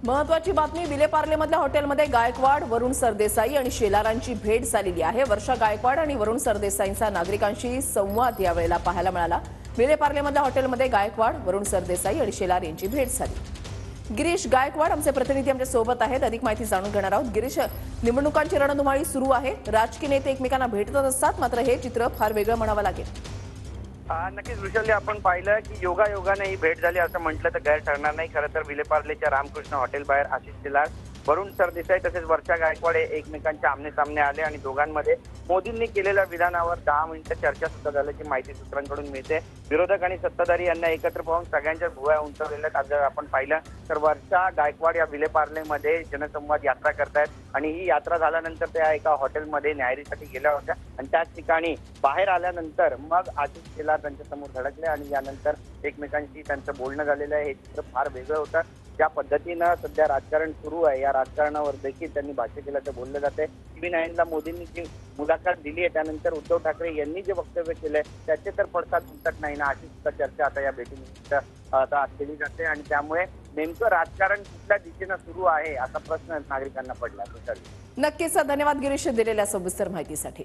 महत्वाची बातमी विलेपार्लेमधल्या हॉटेलमध्ये गायकवाड, वरुण सरदेसाई आणि शेलारांची भेट झालेली आहे। वर्षा गायकवाड आणि वरुण सरदेसाईंचा नागरिकांशी संवाद यावेळेला पाहायला मिळाला। विलेपार्लेमधल्या हॉटेलमध्ये गायकवाड, वरुण सरदेसाई आणि शेलार यांची भेट झाली। गिरीश गायकवाड आमचे प्रतिनिधी आमच्या सोबत आहेत, अधिक माहिती जाणून घेणार आहोत। गिरीश, निवडणुकांची रणधुमाळी सुरू आहे, राजकीय नेते एकमेकांना भेटत असतात, मात्र हे चित्र फार वेगळं म्हणावं लागेल। नक्कीच वृषाली, आपण पाहिलं की योगायोगाने ही भेट झाली असं म्हटलं तर गैर ठरणार नाही। खरं तर विलेपार्लेच्या रामकृष्ण हॉटेल बाहेर आशिष शेलार, वरुण सरदेसाई तसेच वर्षा गायकवाड एकमेकांच्या आमने-सामने आले आणि दोघांमध्ये मोदींनी केलेल्या विधानावर 10 मिनिटं चर्चा सुद्धा झाल्याची माहिती सूत्रांकडून मिळते। विरोधक आणि सत्ताधारी यांना एकत्र पाहून सगळ्यांच्या भुवया उंचावलेल्या आहेत। जर आपण पाहिलं तर वर्षा गायकवाड या विलेपार्लेमध्ये जनसंवाद यात्रा करतायत आणि ही यात्रा झाल्यानंतर त्या एका हॉटेलमध्ये न्यायालयासाठी गेल्या होत्या आणि त्याच ठिकाणी बाहेर आल्यानंतर मग आशिष शेलार त्यांच्या समोर धडकले आणि यानंतर एकमेकांशी त्यांचं बोलणं झालेलं आहे। हे चित्र फार वेगळं होतं। ज्या पद्धतीनं सध्या राजकारण सुरू आहे या राजकारणावर देखील त्यांनी भाष्य केल्याचं बोललं जाते। TV9ला मोदींनी जी मुलाखत दिली आहे त्यानंतर उद्धव ठाकरे यांनी जे वक्तव्य केलंय त्याचे तर पडसाद उमटत नाही ना, अशी चर्चा आता या भेटीनिमित्त आता केली जाते आणि त्यामुळे नेमकं राजकारण कुठल्या दिशेनं सुरू आहे असा प्रश्न नागरिकांना पडला। नक्कीच, धन्यवाद गिरीश दिलेल्या सविस्तर माहितीसाठी।